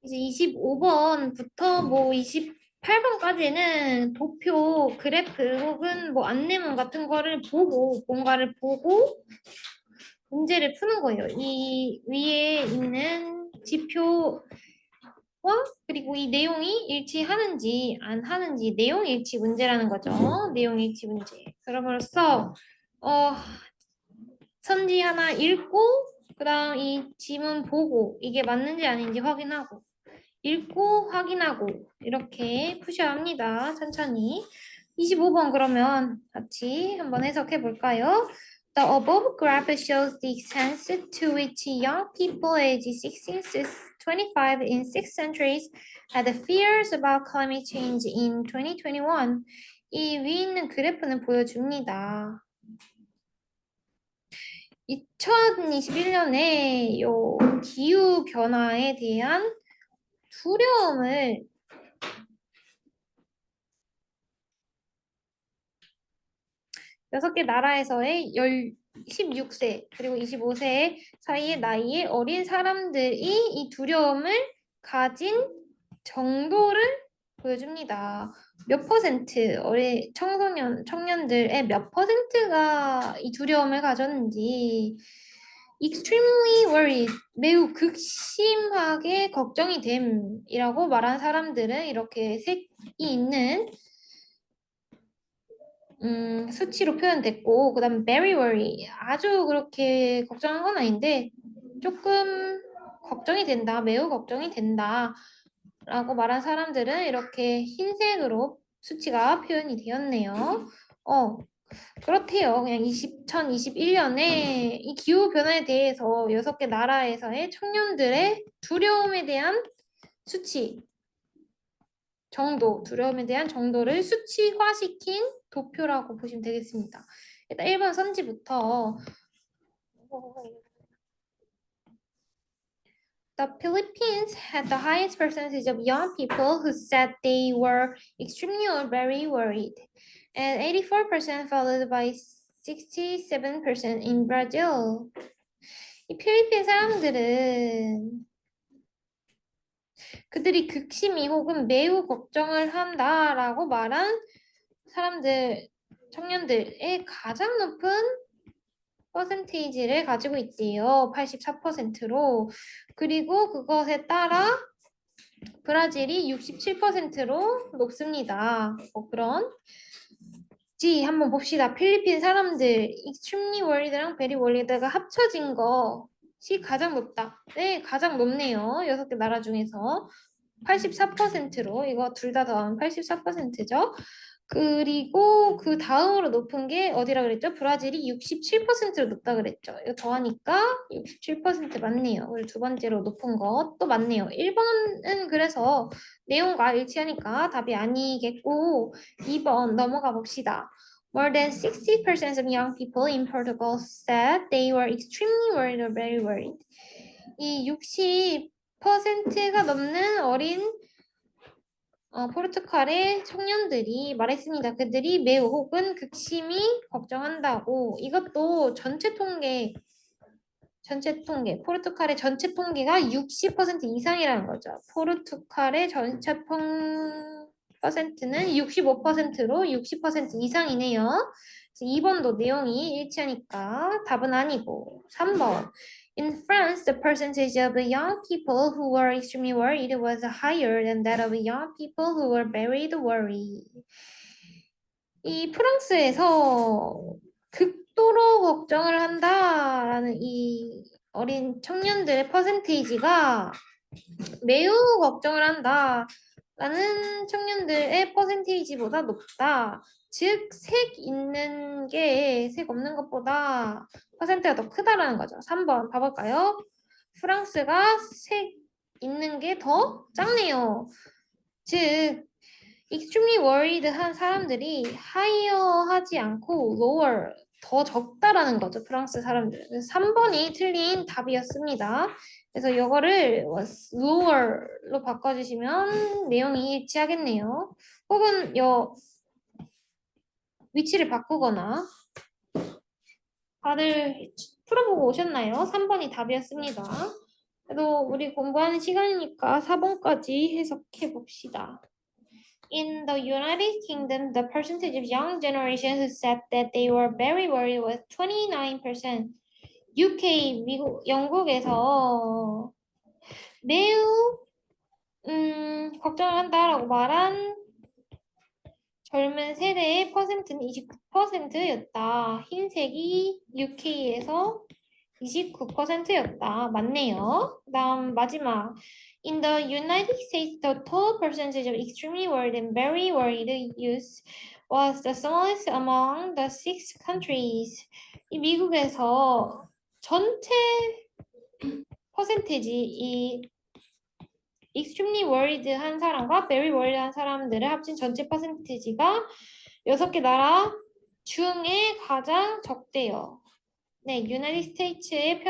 이제 25번부터 뭐 28번까지는 도표, 그래프 혹은 뭐 안내문 같은 거를 보고 뭔가를 보고 문제를 푸는 거예요. 이 위에 있는 지표와 그리고 이 내용이 일치하는지 안 하는지 내용 일치 문제라는 거죠. 내용 일치 문제. 그럼으로써 어, 선지 하나 읽고 그다음 이 지문 보고 이게 맞는지 아닌지 확인하고 읽고 확인하고 이렇게 푸셔야 합니다. 천천히. 25번 그러면 같이 한번 해석해 볼까요? The above graph shows the extent to which young people aged 16 to 25 in six centuries had fears about climate change in 2021. 이 위에 있는 그래프는 보여줍니다. 2021년에 요 기후 변화에 대한 두려움을 6개 나라에서의 16세 그리고 25세 사이의 나이의 어린 사람들이 이 두려움을 가진 정도를 보여줍니다. 몇 퍼센트 어린 청년들의 몇 퍼센트가 이 두려움을 가졌는지 extremely worried, 매우 극심하게 걱정이 됨이라고 말한 사람들은 이렇게 색이 있는 수치로 표현됐고, 그 다음에 very worry, 아주 그렇게 걱정한 건 아닌데, 조금 걱정이 된다, 매우 걱정이 된다, 라고 말한 사람들은 이렇게 흰색으로 수치가 표현이 되었네요. 어, 그렇대요. 그냥 2021년에 이 기후변화에 대해서 6개 나라에서의 청년들의 두려움에 대한 수치, 두려움에 대한 정도를 수치화시킨 도표라고 보시면 되겠습니다. 일단 1번 선지부터 The Philippines had the highest percentage of young people who said they were extremely or very worried, and 84% followed by 67% in Brazil. 이 필리핀 사람들은 그들이 극심히 혹은 매우 걱정을 한다라고 말한 사람들, 청년들의 가장 높은 퍼센테이지를 가지고 있대요. 84%로. 그리고 그것에 따라 브라질이 67%로 높습니다. 그런 한번 봅시다. 필리핀 사람들 extremely worried랑 very worried가 합쳐진 것이 가장 높다. 네, 가장 높네요. 6개 나라 중에서 84%로 이거 둘 다 더하면 84%죠. 그리고 그 다음으로 높은 게 어디라 그랬죠? 브라질이 67%로 높다 그랬죠. 이거 더하니까 67% 맞네요. 그리고 두 번째로 높은 것도 맞네요. 1번은 그래서 내용과 일치하니까 답이 아니겠고 2번 넘어가 봅시다. More than 60% of young people in Portugal said they were extremely worried or very worried. 이 60%가 넘는 어린 포르투갈의 청년들이 말했습니다. 그들이 매우 혹은 극심히 걱정한다고. 이것도 전체 통계, 포르투갈의 전체 통계가 60% 이상이라는 거죠. 포르투갈의 전체 퍼센트는 65%로 60% 이상이네요. 2번도 내용이 일치하니까 답은 아니고 3번. In France, the percentage of young people who were extremely worried was higher than that of young people who were very worried. 이 프랑스에서 극도로 걱정을 한다라는 이 어린 청년들의 퍼센테이지가 매우 걱정을 한다라는 청년들의 퍼센테이지보다 높다. 즉, 색 없는 것보다 퍼센트가 더 크다라는 거죠. 3번 봐볼까요? 프랑스가 색 있는 게 더 작네요. 즉, extremely worried 한 사람들이 higher 하지 않고 lower, 더 적다라는 거죠. 프랑스 사람들. 3번이 틀린 답이었습니다. 그래서 이거를 was lower로 바꿔주시면 내용이 일치하겠네요. 혹은 위치를 바꾸거나 다들 풀어보고 오셨나요? 3번이 답이었습니다. 그래도 우리 공부하는 시간이니까 4번까지 해석해 봅시다. In the United Kingdom, the percentage of young generation who said that they were very worried was 29%. UK, 미국, 영국에서 매우 걱정을 한다라고 말한 젊은 세대의 퍼센트는 29%였다. 흰색이 UK에서 29%였다. 맞네요. 그다음 마지막. In the United States, the total percentage of extremely worried and very worried youth was the smallest among the six countries. 이 미국에서 전체 퍼센테지 이 extremely worried 한 사람과 very worried 한 사람들을 합친 전체 퍼센테지가 6개 나라 중에 가장 적대요. 네, 유나이티드 스테이츠의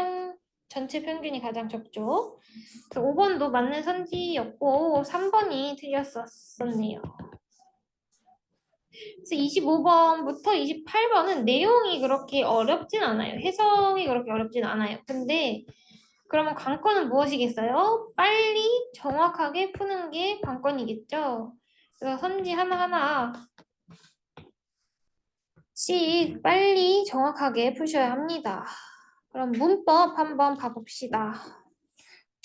전체 평균이 가장 적죠. 5번도 맞는 선지였고 3번이 틀렸었네요. 그래서 25번부터 28번은 내용이 그렇게 어렵진 않아요. 해석이 그렇게 어렵진 않아요. 근데 그러면 관건은 무엇이겠어요? 빨리 정확하게 푸는 게 관건이겠죠. 그래서 선지 하나하나씩 빨리 정확하게 푸셔야 합니다. 그럼 문법 한번 봐봅시다.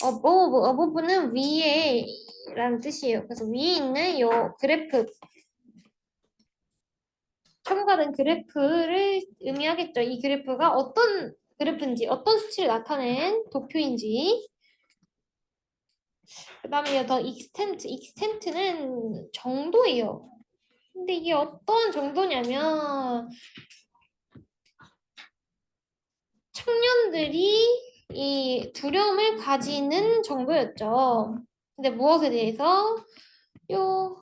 어버브는 위에 라는 뜻이에요. 그래서 위에 있는 요 그래프, 첨가된 그래프를 의미하겠죠. 이 그래프가 어떤 그래프인지, 어떤 수치를 나타낸 도표인지. 그 다음에 더 익스텐트는 정도예요. 근데 이게 어떤 정도냐면 청년들이 이 두려움을 가지는 정도였죠. 근데 무엇에 대해서? 요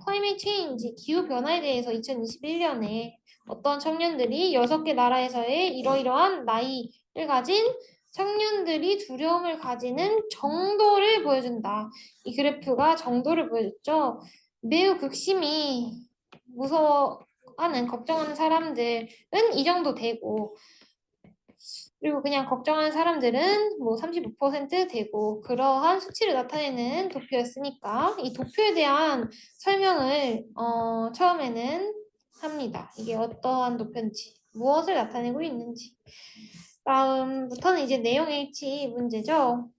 climate change, 기후 변화에 대해서 2021년에 어떤 청년들이 6개 나라에서의 이러이러한 나이를 가진 청년들이 두려움을 가지는 정도를 보여준다. 이 그래프가 정도를 보여줬죠. 매우 극심히 무서워하는, 걱정하는 사람들은 이 정도 되고, 그리고 그냥 걱정하는 사람들은 뭐 35% 되고, 그러한 수치를 나타내는 도표였으니까 이 도표에 대한 설명을 처음에는 합니다. 이게 어떠한 도표인지, 무엇을 나타내고 있는지. 다음부터는 이제 내용 일치 문제죠.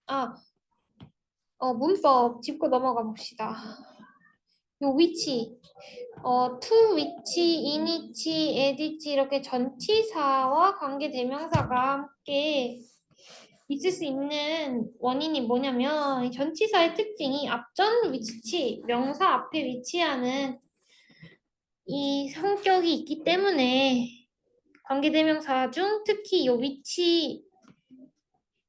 아, 문법 짚고 넘어가 봅시다. 요 위치, to 위치, in 위치, at 위치 이렇게 전치사와 관계대명사가 함께 있을 수 있는 원인이 뭐냐면 이 전치사의 특징이 앞전 위치, 명사 앞에 위치하는 이 성격이 있기 때문에 관계대명사 중 특히 이 위치가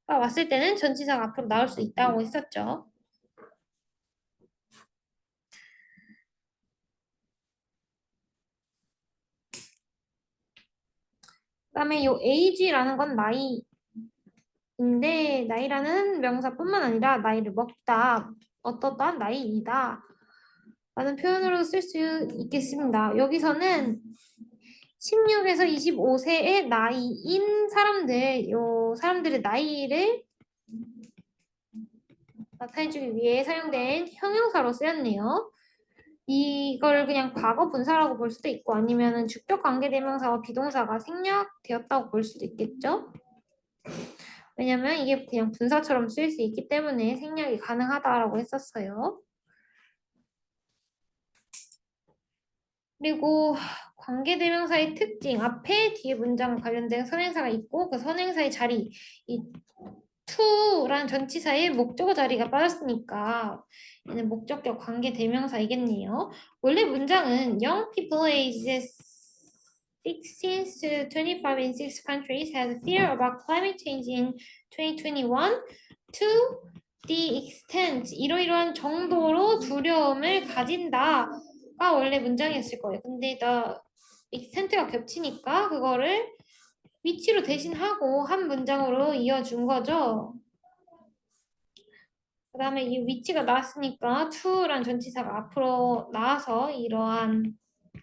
왔을 때는 전치사가 앞으로 나올 수 있다고 했었죠. 그다음에 이 age라는 건 나이인데 나이라는 명사뿐만 아니라 나이를 먹다, 어떠한 나이이다 라는 표현으로 쓸 수 있겠습니다. 여기서는 16에서 25세의 나이인 사람들, 요 사람들의 나이를 나타내주기 위해 사용된 형용사로 쓰였네요. 이걸 그냥 과거 분사라고 볼 수도 있고 아니면은 주격 관계대명사와 비동사가 생략되었다고 볼 수도 있겠죠. 왜냐면 이게 그냥 분사처럼 쓰일 수 있기 때문에 생략이 가능하다라고 했었어요. 그리고 관계대명사의 특징, 앞에 뒤에 문장 관련된 선행사가 있고 그 선행사의 자리, 이 to라는 전치사의 목적어 자리가 빠졌으니까 얘는 목적격 관계대명사이겠네요. 원래 문장은 Young people ages 16 to 25 in six countries has fear about climate change in 2021 to the extent 이러이러한 정도로 두려움을 가진다. 가 원래 문장이었을 거예요. 근데 the extent가 겹치니까 그거를 위치로 대신하고 한 문장으로 이어준 거죠. 그 다음에 이 위치가 나왔으니까 to란 전치사가 앞으로 나와서 이러한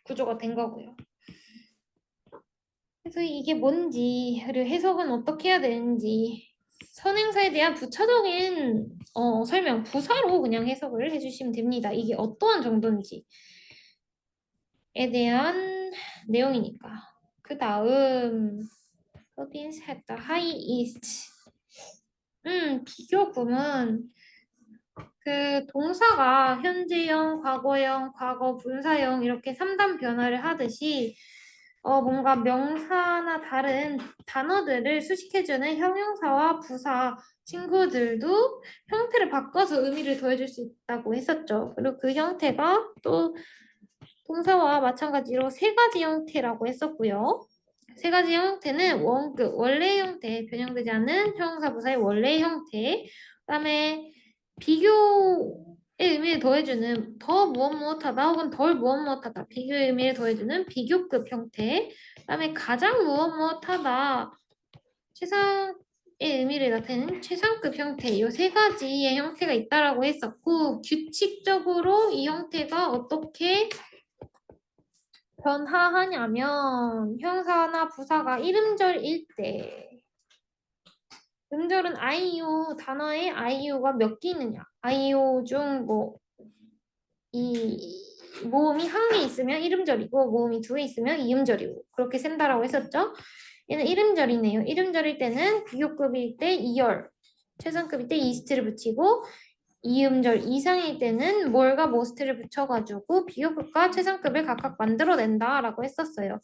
구조가 된 거고요. 그래서 이게 뭔지, 그리고 해석은 어떻게 해야 되는지, 선행사에 대한 부차적인 설명, 부사로 그냥 해석을 해주시면 됩니다. 이게 어떠한 정도인지에 대한 내용이니까. 그 다음, province had the high east. 비교구문. 그 동사가 현재형, 과거형, 과거 분사형 이렇게 3단 변화를 하듯이 뭔가 명사나 다른 단어들을 수식해주는 형용사와 부사 친구들도 형태를 바꿔서 의미를 더해줄 수 있다고 했었죠. 그리고 그 형태가 또 동사와 마찬가지로 세 가지 형태라고 했었고요. 세 가지 형태는 원급, 원래 형태, 변형되지 않는 형용사 부사의 원래 형태, 그다음에 비교의 의미를 더해주는 더 무엇 무엇하다 혹은 덜 무엇 무엇하다 비교의 의미를 더해주는 비교급 형태, 그다음에 가장 무엇 무엇하다 최상의 의미를 나타내는 최상급 형태 이 세 가지의 형태가 있다라고 했었고 규칙적으로 이 형태가 어떻게 변화하냐면 형사나 부사가 이름절일 때 음절은 아이유 단어에 아이유가 몇 개 있느냐 아이유 중 뭐 이 모음이 한 개 있으면 이름절이고 모음이 두 개 있으면 이음절이고 그렇게 센다라고 했었죠. 얘는 이름절이네요. 이름절일 때는 비교급일 때 이열 최상급일 때 이스트를 붙이고 이음절 이상일 때는 뭘과 모스트를 붙여가지고 비교급과 최상급을 각각 만들어낸다라고 했었어요.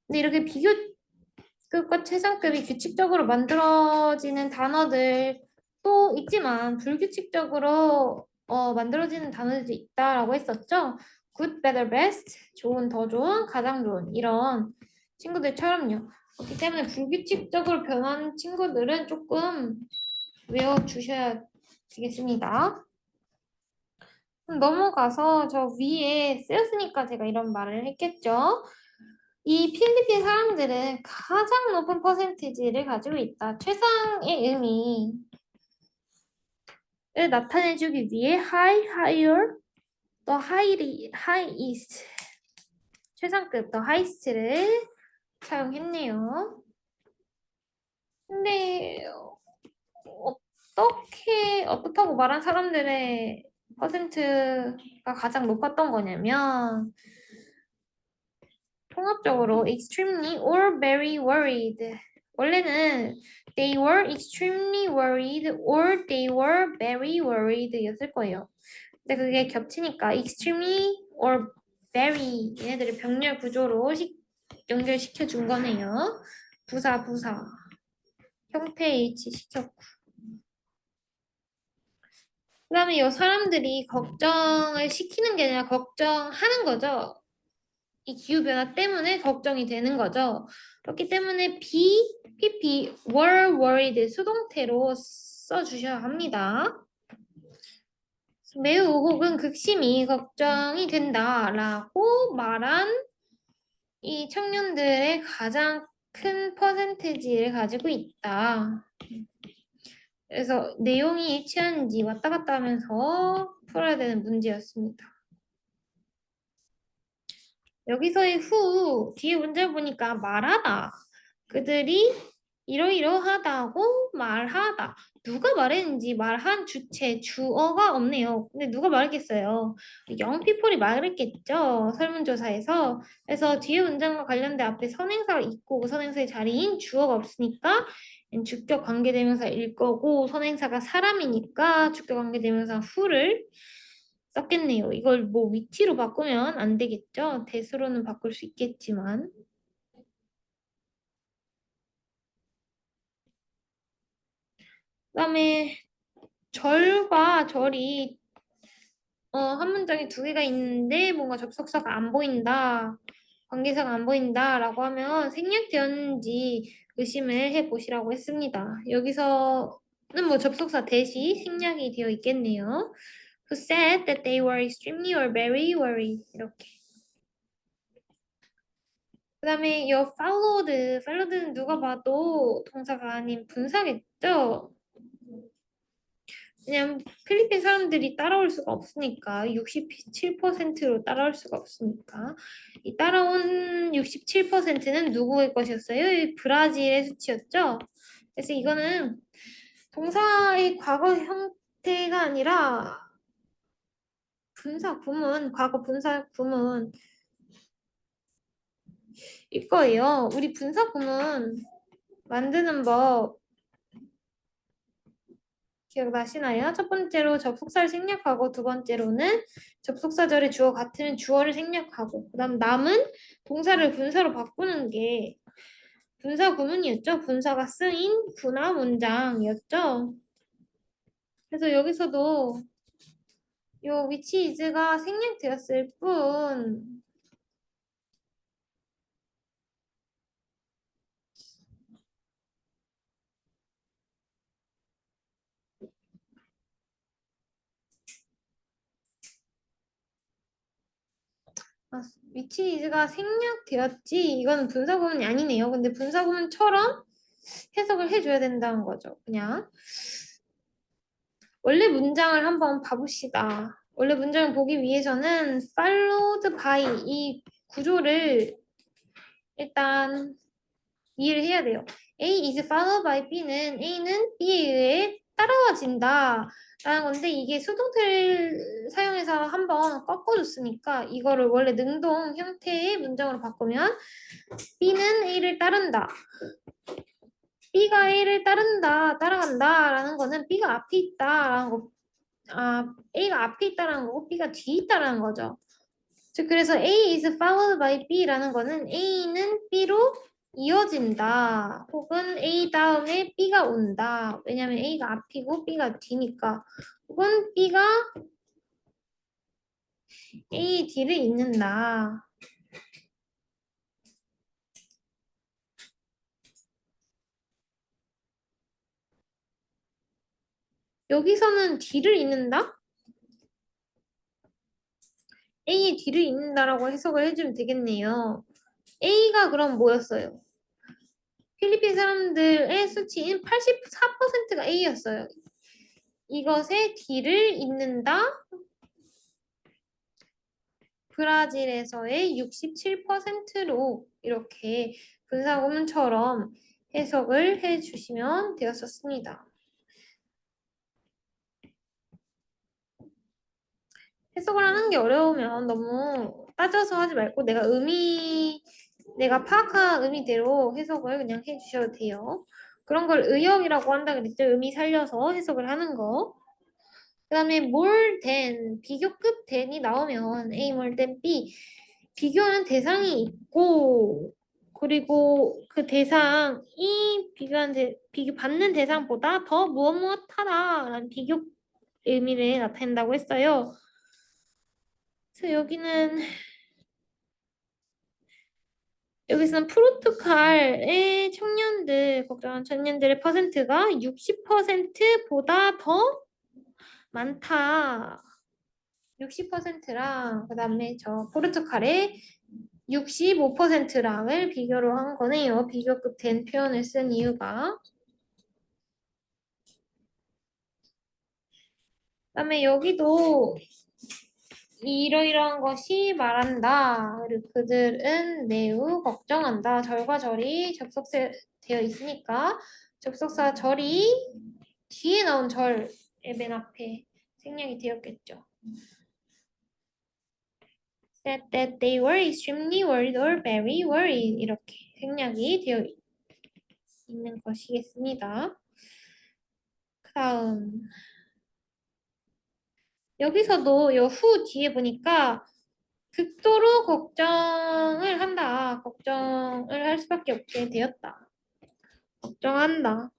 근데 이렇게 비교급과 최상급이 규칙적으로 만들어지는 단어들도 있지만 불규칙적으로 만들어지는 단어들도 있다라고 했었죠. good, better, best, 좋은, 더 좋은, 가장 좋은 이런 친구들처럼요. 그렇기 때문에 불규칙적으로 변하는 친구들은 조금 외워주셔야 되겠습니다. 그럼 넘어가서 저 위에 쓰였으니까 제가 이런 말을 했겠죠. 이 필리핀 사람들은 가장 높은 퍼센티지를 가지고 있다. 최상의 의미를 나타내주기 위해 high, higher, the highest, 최상급, the highest를 사용했네요. 근데 어떻다고 말한 사람들의 퍼센트가 가장 높았던 거냐면 통합적으로 extremely or very worried. 원래는 they were extremely worried or they were very worried 였을 거예요. 근데 그게 겹치니까 extremely or very 얘네들을 병렬 구조로 연결시켜 준 거네요. 부사 형태 일치시켰고 그 다음에 이 사람들이 걱정을 시키는 게 아니라 걱정하는 거죠. 이 기후변화 때문에 걱정이 되는 거죠. 그렇기 때문에 PP, were worried 수동태로 써주셔야 합니다. 매우 혹은 극심히 걱정이 된다라고 말한 이 청년들의 가장 큰 퍼센테지를 가지고 있다. 그래서 내용이 일치하는지 왔다 갔다 하면서 풀어야 되는 문제였습니다. 여기서의 후 뒤에 문제를 보니까 말하다. 그들이 이러이러하다고 말하다. 누가 말했는지 말한 주체, 주어가 없네요. 근데 누가 말했겠어요? young people이 말했겠죠. 설문조사에서. 그래서 뒤에 문장과 관련된 앞에 선행사가 있고 그 선행사의 자리인 주어가 없으니까 주격 관계대명사일 거고 선행사가 사람이니까 주격 관계대명사 who를 썼겠네요. 이걸 뭐 위치로 바꾸면 안 되겠죠? 대수로는 바꿀 수 있겠지만. 그다음에 절과 절이 한 문장에 두 개가 있는데 뭔가 접속사가 안 보인다. 관계사가 안 보인다라고 하면 생략되었는지 의심을 해 보시라고 했습니다. 여기서는 뭐 접속사 대시 생략이 되어 있겠네요. Who said that they were extremely or very worried 이렇게. 그다음에 요 followed는 누가 봐도 동사가 아닌 분사겠죠? 왜냐면 필리핀 사람들이 따라올 수가 없으니까 67%로 따라올 수가 없으니까 이 따라온 67%는 누구의 것이었어요? 이 브라질의 수치였죠. 그래서 이거는 동사의 과거 형태가 아니라 분사 구문, 과거 분사 구문 이거예요. 우리 분사 구문 만드는 법 기억나시나요? 첫 번째로 접속사를 생략하고 두 번째로는 접속사절의 주어 같은 주어를 생략하고 그다음 남은 동사를 분사로 바꾸는 게 분사 구문이었죠. 분사가 쓰인 분화 문장이었죠. 그래서 여기서도 요 위치 이즈가 생략되었을 뿐 아, 위치 이즈가 생략되었지 이건 분사 구문이 아니네요. 근데 분사 구문처럼 해석을 해줘야 된다는 거죠. 그냥 원래 문장을 한번 봐봅시다. 원래 문장을 보기 위해서는 followed by 이 구조를 일단 이해를 해야 돼요. A is followed by B는 A는 B에 의해 따라와진다. 라는 건데 이게 수동태를 사용해서 한번 꺾어줬으니까 이거를 원래 능동 형태의 문장으로 바꾸면 B는 A를 따른다. B가 A를 따른다, 따라간다 라는 거는 B가 앞에 있다 라는 거 A가 앞에 있다라는 거고 B가 뒤에 있다라는 거죠. 즉 그래서 A is followed by B라는 거는 A는 B로 이어진다. 혹은 A 다음에 B가 온다. 왜냐면 A가 앞이고 B가 뒤니까. 혹은 B가 A 뒤를 잇는다. 여기서는 뒤를 잇는다? A의 뒤를 잇는다라고 해석을 해주면 되겠네요. A가 그럼 뭐였어요? 필리핀 사람들의 수치인 84%가 A였어요. 이것의 뒤를 잇는다. 브라질에서의 67%로 이렇게 분사구문처럼 해석을 해주시면 되었었습니다. 해석을 하는 게 어려우면 너무 따져서 하지 말고 내가 파악한 의미대로 해석을 그냥 해주셔도 돼요. 그런 걸 의역이라고 한다 그랬죠. 의미 살려서 해석을 하는 거. 그 다음에 more than, 비교급 than이 나오면 A more than B 비교하는 대상이 있고 그리고 그 대상이 비교받는 대상보다 더 무엇무엇하다라는 비교 의미를 나타낸다고 했어요. 그래서 여기서는 포르투갈의 청년들, 걱정한 청년들의 퍼센트가 60%보다 더 많다. 60%랑 그다음에 저 포르투갈의 65%랑을 비교로 한 거네요. 비교급 된 표현을 쓴 이유가. 그다음에 여기도 이러이러한 것이 말한다. 그리고 그들은 매우 걱정한다. 절과 절이 접속사 되어 있으니까 접속사 절이 뒤에 나온 절의 맨 앞에 생략이 되었겠죠. Said that they were extremely worried or very worried 이렇게 생략이 되어 있는 것이겠습니다. 다음 여기서도 요 후 뒤에 보니까 극도로 걱정을 한다. 걱정을 할 수밖에 없게 되었다. 걱정한다.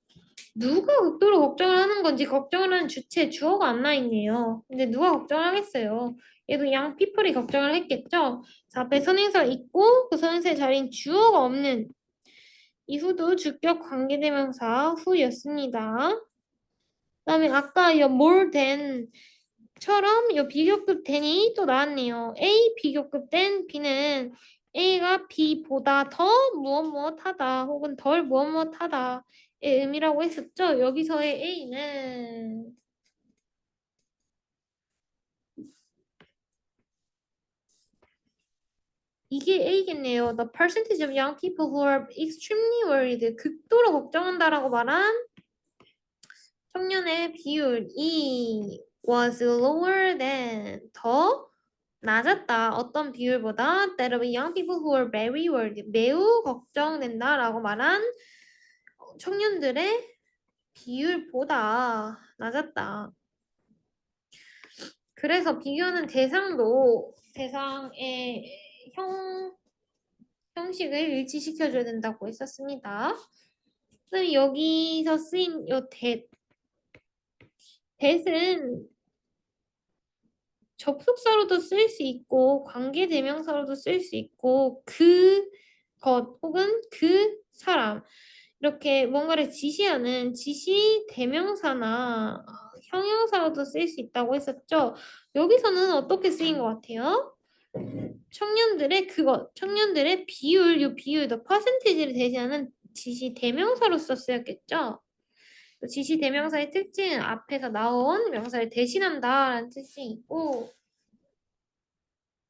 누가 극도로 걱정을 하는 건지 걱정을 하는 주체 주어가 안 나 있네요. 근데 누가 걱정을 하겠어요? 얘도 양 피플이 걱정을 했겠죠? 자, 앞에 선행사가 있고 그 선행사의 자리인 주어가 없는 이후도 주격 관계대명사 후였습니다. 그다음에 아까 이 more than 처럼 이 비교급 than이 또 나왔네요. A 비교급 than B는 A가 B보다 더 무엇무엇하다 혹은 덜 무엇무엇하다의 의미라고 했었죠. 여기서의 A는 이게 A겠네요. The percentage of young people who are extremely worried. 극도로 걱정한다라고 말한 청년의 비율이 was lower than 더 낮았다. 어떤 비율보다 that of young people who are very worried. 매우 걱정된다라고 말한 청년들의 비율보다 낮았다. 그래서 비교하는 대상도 대상의 형식을 일치시켜줘야 된다고 했었습니다. 그럼 여기서 쓰인 요 that은 접속사로도 쓸 수 있고 관계대명사로도 쓸 수 있고 그것 혹은 그 사람 이렇게 뭔가를 지시하는 지시 대명사나 형용사로도 쓸 수 있다고 했었죠. 여기서는 어떻게 쓰인 것 같아요? 청년들의 그것, 청년들의 비율, 이 비율, the percentage를 대신하는 지시 대명사로 썼어야겠죠. 지시 대명사의 특징은 앞에서 나온 명사를 대신한다라는 뜻이 있고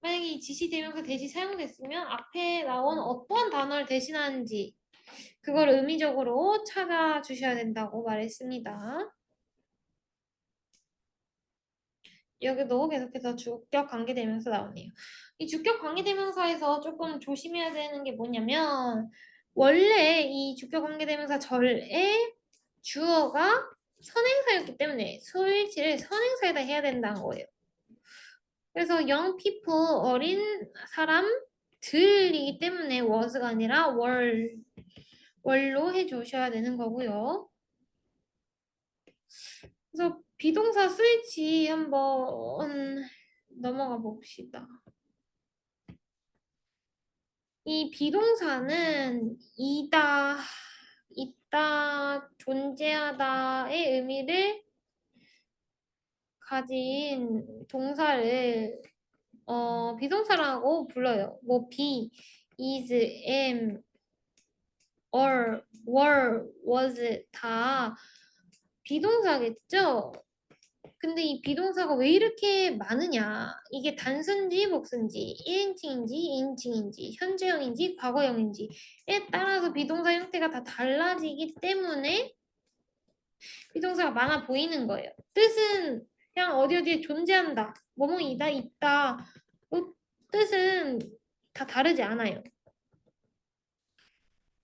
만약에 이 지시 대명사 대신 사용됐으면 앞에 나온 어떠한 단어를 대신하는지 그걸 의미적으로 찾아주셔야 된다고 말했습니다. 여기도 계속해서 주격 관계대명사 나오네요. 이 주격 관계대명사에서 조금 조심해야 되는 게 뭐냐면 원래 이 주격 관계대명사 절의 주어가 선행사였기 때문에 소일치를 선행사에다 해야 된다는 거예요. 그래서 young people 어린 사람들이기 때문에 was가 아니라 월로 해주셔야 되는 거고요. 그래서 비동사 스위치 한번 넘어가 봅시다. 이 비동사는 있다, 존재하다의 의미를 가진 동사를 비동사라고 불러요. 뭐 be, is, am, or, were, was 다 비동사겠죠? 근데 이 비동사가 왜 이렇게 많으냐? 이게 단수인지 복수인지, 1인칭인지 2인칭인지, 현재형인지 과거형인지에 따라서 비동사 형태가 다 달라지기 때문에 비동사가 많아 보이는 거예요. 뜻은 그냥 어디 어디에 존재한다, 뭐뭐이다, 있다. 뜻은 다 다르지 않아요.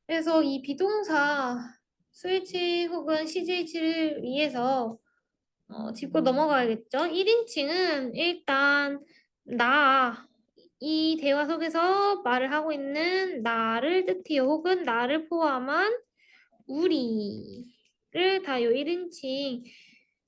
그래서 이 비동사 스위치 혹은 CJ치를 위해서 짚고 넘어가야겠죠. 1인칭은 일단 이 대화 속에서 말을 하고 있는 나를 뜻해요. 혹은 나를 포함한 우리를 다요 1인칭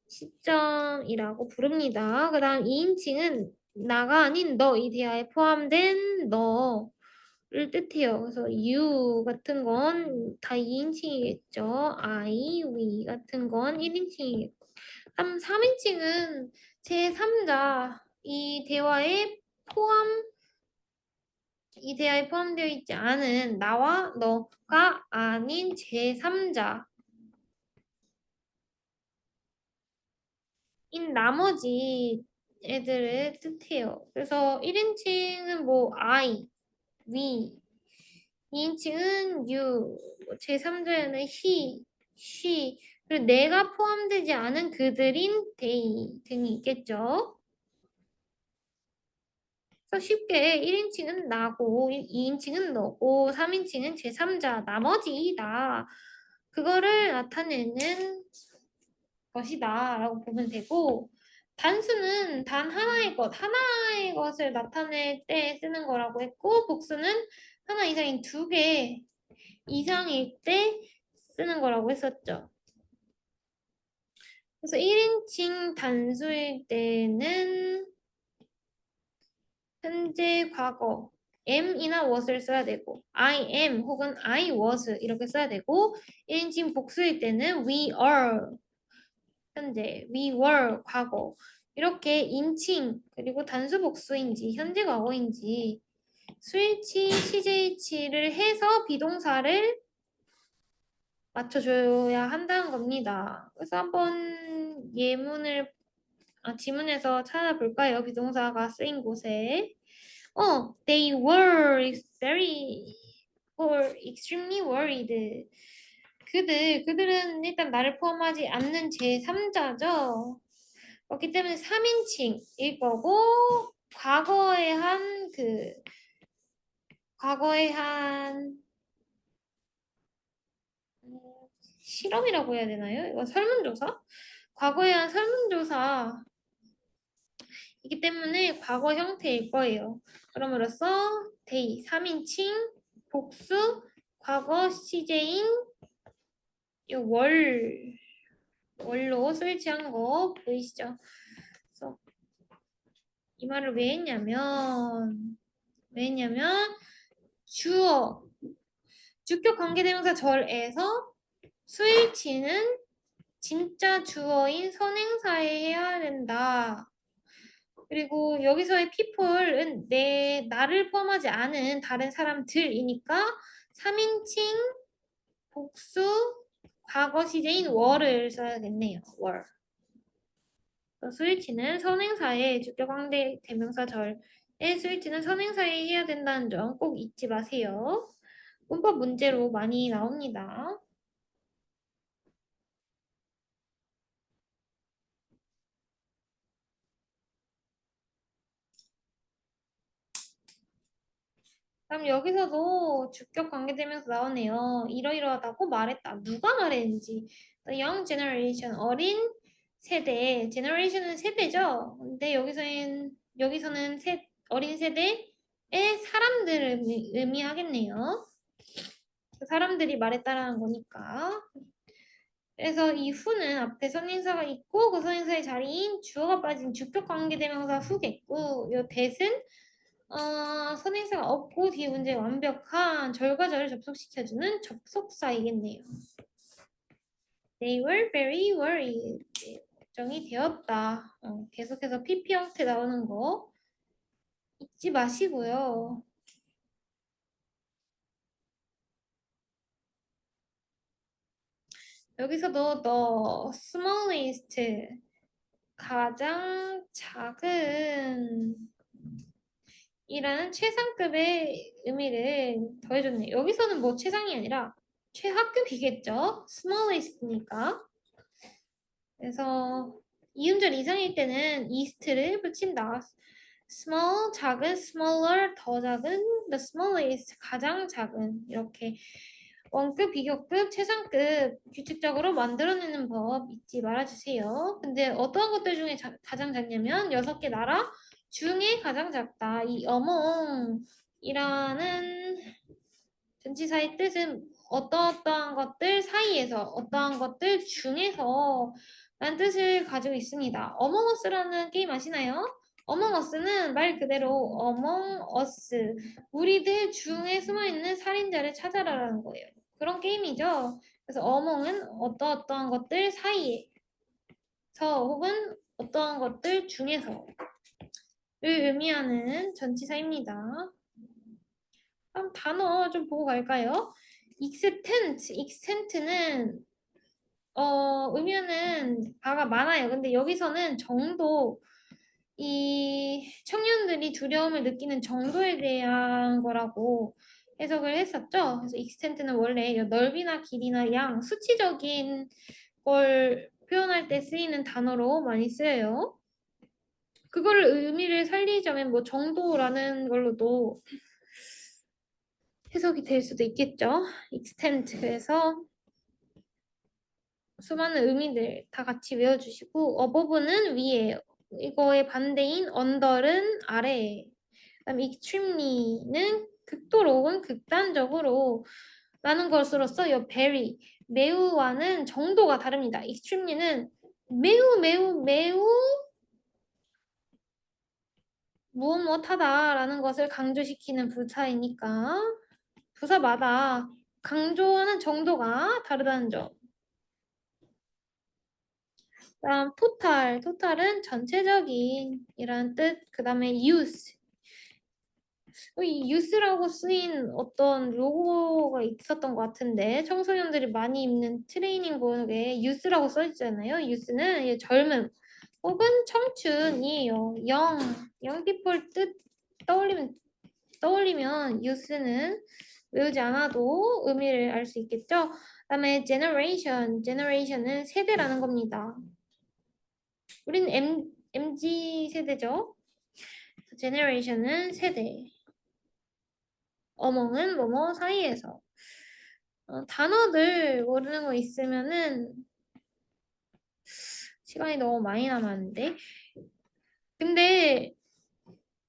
시점이라고 부릅니다. 그 다음 2인칭은 나가 아닌 너, 이 대화에 포함된 너를 뜻해요. 그래서 you 같은 건 다 2인칭이겠죠. I, we 같은 건 1인칭이겠고 3인칭은 제3자 이 대화에 포함되어 있지 않은 나와 너가 아닌 제3자인 나머지 애들을 뜻해요. 그래서 1인칭은 뭐 I, we, 2인칭은 you, 제3자에는 he, she, 그리고 내가 포함되지 않은 그들인 they 등이 있겠죠. 그래서 쉽게 1인칭은 나고 2인칭은 너고 3인칭은 제3자 나머지다. 그거를 나타내는 것이다 라고 보면 되고 단수는 단 하나의 것을 나타낼 때 쓰는 거라고 했고 복수는 하나 이상인 2개 이상일 때 쓰는 거라고 했었죠. 그래서 1인칭 단수일 때는 현재 과거 am이나 was를 써야 되고 I am 혹은 I was 이렇게 써야 되고 1인칭 복수일 때는 we are 현재 we were 과거 이렇게 인칭 그리고 단수 복수인지 현재 과거인지 스위치 CJ치를 해서 비동사를 맞춰줘야 한다는 겁니다. 그래서 한번 지문에서 찾아볼까요? 비동사가 쓰인 곳에 They were very or extremely worried. 그들은 일단 나를 포함하지 않는 제3자죠. 그렇기 때문에 3인칭일 거고, 과거에 한 과거에 한 음, 실험이라고 해야 되나요? 이거 설문조사? 과거에 한 설문조사이기 때문에 과거 형태일 거예요. 그럼으로써 they 3인칭 복수 과거 CJ인 이 월로 스위치한 거 보이시죠? 그래서 이 말을 왜 했냐면 주격 관계대명사 절에서 스위치는 진짜 주어인 선행사에 해야 된다. 그리고 여기서의 people은 나를 포함하지 않은 다른 사람들이니까 3인칭 복수 과거 시제인 were을 써야겠네요. were. 스위치는 선행사에 주격 관계 대명사 절의 스위치는 선행사에 해야 된다는 점 꼭 잊지 마세요. 문법 문제로 많이 나옵니다. 그럼 여기서도 주격 관계되면서 나오네요. 이러이러하다고 말했다. 누가 말했는지. The young generation, 어린 세대. generation은 세대죠. 근데 여기서는 어린 세대의 사람들을 의미하겠네요. 그 사람들이 말했다라는 거니까. 그래서 이 후는 앞에 선행사가 있고 그 선행사의 자리인 주어가 빠진 주격 관계대명사 후겠고 요 that은 선행사가 없고 뒤에 문제에 완벽한 절과절을 접속시켜주는 접속사이겠네요. They were very worried. 걱정이 되었다. 계속해서 PP 형태 나오는 거 잊지 마시고요. 여기서도 the smallest 가장 작은 이라는 최상급의 의미를 더해줬네요. 여기서는 뭐 최상이 아니라 최하급이겠죠. smallest니까. 그래서 이음절 이상일 때는 east를 붙인다. small, 작은, smaller, 더 작은, the smallest, 가장 작은 이렇게 원급, 비교급, 최상급 규칙적으로 만들어내는 법 잊지 말아주세요. 근데 어떠한 것들 중에 가장 작냐면 6개 나라 중에 가장 작다. 이 among이라는 전치사의 뜻은 어떠한 것들 사이에서 어떠한 것들 중에서 라는 뜻을 가지고 있습니다. Among Us라는 게임 아시나요? Among Us는 말 그대로 Among Us 우리들 중에 숨어있는 살인자를 찾아라라는 거예요. 그런 게임이죠. 그래서 Among은 어떠한 것들 사이에서 혹은 어떠한 것들 중에서를 의미하는 전치사입니다. 그럼 단어 좀 보고 갈까요? extent는 의미하는 바가 많아요. 근데 여기서는 정도, 이 청년들이 두려움을 느끼는 정도에 대한 거라고 해석을 했었죠. 그래서 extent는 원래 넓이나 길이나 양, 수치적인 걸 표현할 때 쓰이는 단어로 많이 쓰여요. 그거를 의미를 살리자면 뭐 정도라는 걸로도 해석이 될 수도 있겠죠. extent. 그래서 수많은 의미들 다 같이 외워주시고 above는 위에 이거의 반대인 under는 아래 그다음 extremely는 극도로 혹은 극단적으로 라는 것으로서 이 very 매우와는 정도가 다릅니다. extremely는 매우 무엇하다라는 것을 강조시키는 부사이니까 부사마다 강조하는 정도가 다르다는 점. 그다음 토탈은 전체적인 이란 뜻. 그다음에 이 유스라고 쓰인 어떤 로고가 있었던 것 같은데 청소년들이 많이 입는 트레이닝복에 유스라고 써 있잖아요. 유스는 젊음 혹은 청춘이에요. 영 people 뜻 떠올리면 떠올리면 youth는 외우지 않아도 의미를 알 수 있겠죠? 그다음에 generation은 세대라는 겁니다. 우린 MG 세대죠. generation은 세대. among은 뭐뭐 사이에서. 단어들 모르는 거 있으면은 시간이 너무 많이 남았는데. 근데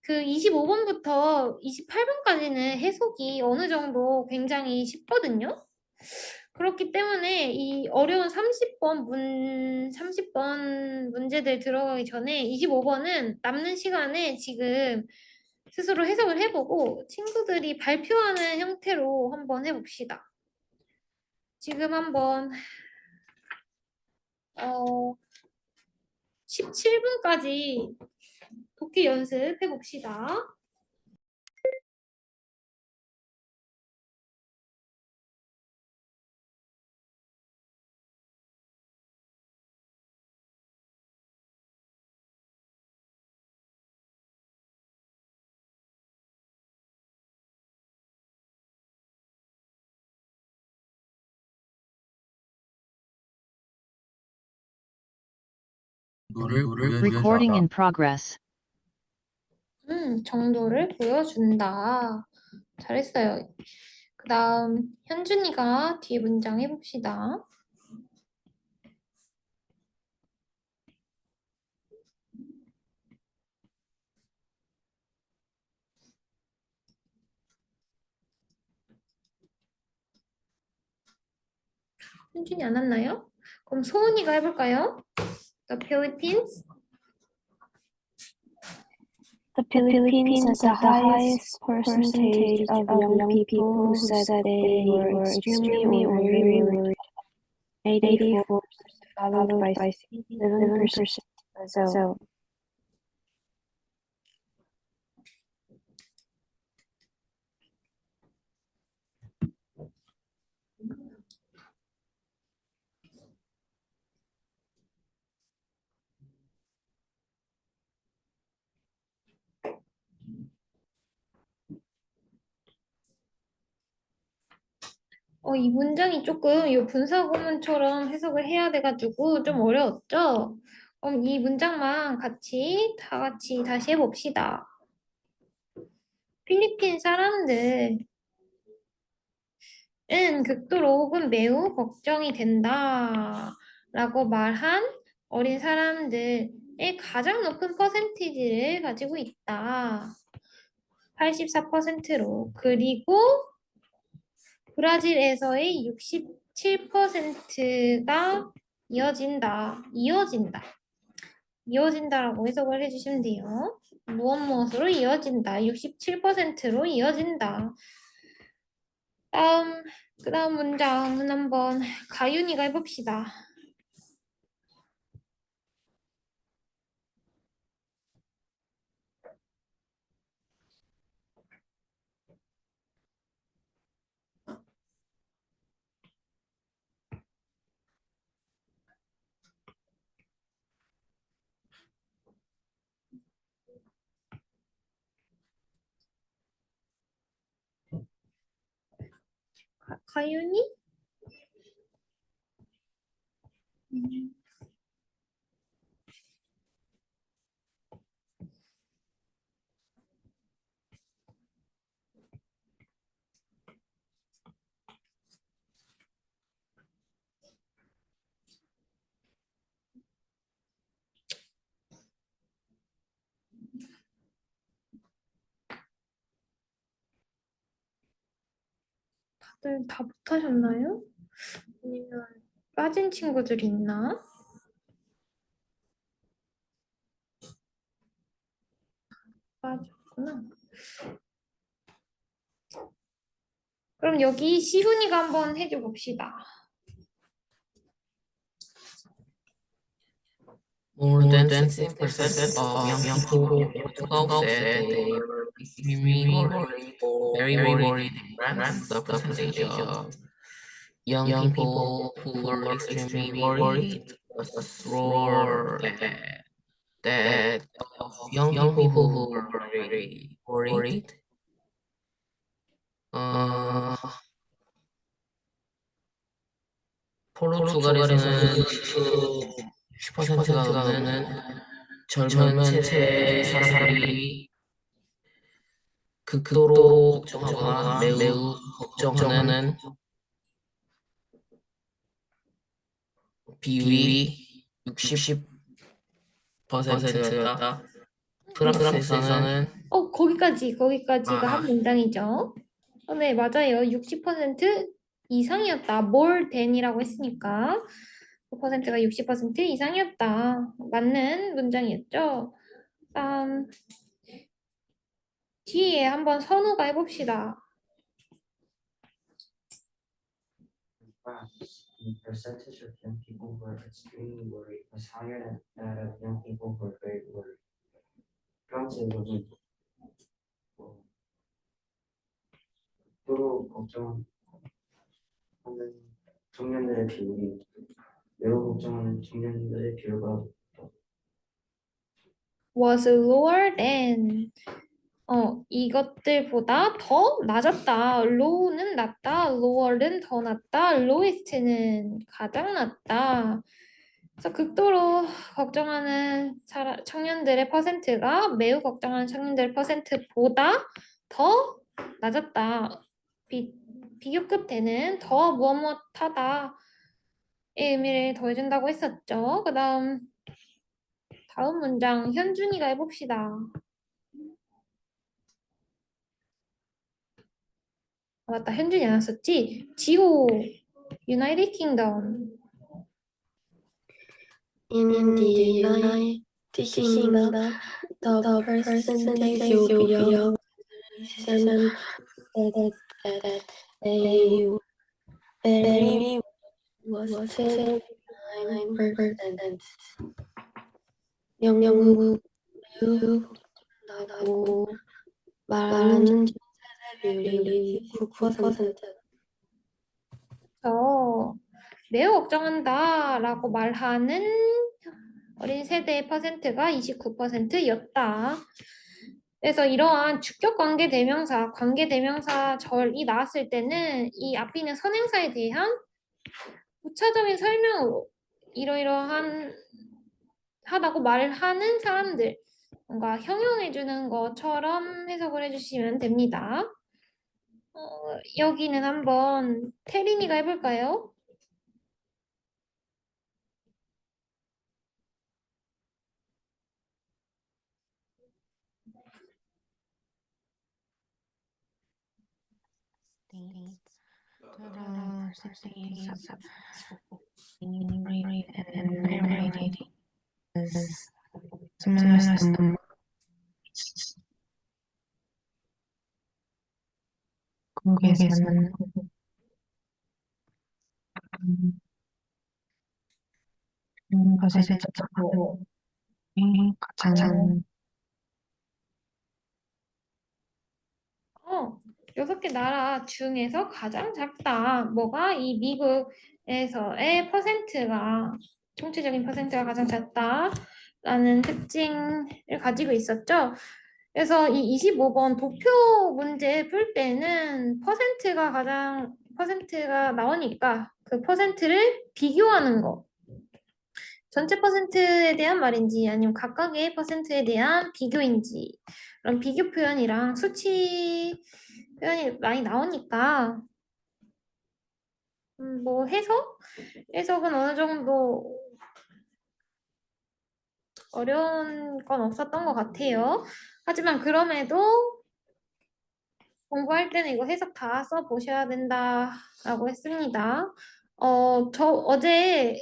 그 25번부터 28번까지는 해석이 어느 정도 굉장히 쉽거든요. 그렇기 때문에 이 어려운 30번 문제들 들어가기 전에 25번은 남는 시간에 지금 스스로 해석을 해보고 친구들이 발표하는 형태로 한번 해봅시다. 지금 한번 17분까지 독해 연습해 봅시다. Recording in progress. 정도를 보여준다. 잘했어요. 그 다음 현준이가 뒤에 문장 해봅시다. 현준이 안 왔나요? 그럼 소은이가 해볼까요? The Philippines. The Philippines has the highest percentage of young people who said that they were extremely or very worried. 84%, followed by 67% Brazil. 이 문장이 조금 이 분사구문처럼 해석을 해야 돼가지고 좀 어려웠죠? 그럼 이 문장만 다 같이 다시 해봅시다. 필리핀 사람들은 극도로 혹은 매우 걱정이 된다 라고 말한 어린 사람들의 가장 높은 퍼센티지를 가지고 있다. 84%로. 그리고 브라질에서의 67%가 이어진다라고 해석을 해주시면 돼요. 무엇으로 이어진다. 67%로 이어진다. 그 다음 문장은 한번 가윤이가 해봅시다. 가윤이? 다들 다 못하셨나요? 아니면 빠진 친구들이 있나? 빠졌구나. 그럼 여기 시훈이가 한번 해줘 봅시다. More than 60% of young people said they were extremely worried or very worried in France. The percentage of young people who were extremely worried was lower than that of young people who were very worried. 어, 포르투갈에서는 60%가 넘는 젊은 세대 사람들이 극도로 걱정하거나 매우 걱정하는 비율이 60%였다. 프랑스에서는 거기까지가 한 아, 문장이죠. 네, 맞아요. 60% 이상이었다. more than이라고 했으니까 그 퍼센트가 60% 이상이었다. 맞는 문장이었죠. 다음 뒤에 한번 선우가 해봅시다. The percentage of young people who are extremely worried was higher than that of young people who are very worried. 프랑스에서는 서로 걱정하는 청년들의 비율이 매우 걱정하는 청년들의 비율과 was lower than 이것들보다 더 낮았다. low는 낮다. lower는 더 낮다. lowest는 가장 낮다. 그래서 극도로 걱정하는 청년들의 퍼센트가 매우 걱정하는 청년들의 퍼센트보다 더 낮았다. 비교급 되는 더 무엇무엇하다의 의미를 더해준다고 했었죠. 다음 문장 현준이가 해봅시다. 맞다, 현준이 안 왔었지? 지호, United Kingdom. In the United Kingdom, the percentage of young citizens that they very was 29%. 영국 나고 말하는 세대 비율이 9%. 매우 걱정한다라고 말하는 어린 세대의 퍼센트가 29%였다. 그래서 이러한 주격 관계대명사, 관계대명사절이 나왔을 때는 이 앞에 있는 선행사에 대한 부차적인 설명으로 이러이러한 하다고 말을 하는 사람들 뭔가 형용해주는 것처럼 해석을 해주시면 됩니다. 여기는 한번 태린이가 해볼까요? 한국에서는 것에 접하고 가장 6개 나라 중에서 가장 작다. 뭐가 이 미국에서의 퍼센트가 총체적인 퍼센트가 가장 작다라는 특징을 가지고 있었죠. 그래서 이 25번 도표 문제 풀 때는 퍼센트가 나오니까 그 퍼센트를 비교하는 거. 전체 퍼센트에 대한 말인지 아니면 각각의 퍼센트에 대한 비교인지 그런 비교 표현이랑 수치 표현이 많이 나오니까 뭐 해석은 어느 정도 어려운 건 없었던 것 같아요. 하지만 그럼에도 공부할 때는 이거 해석 다 써보셔야 된다라고 했습니다. 저 어제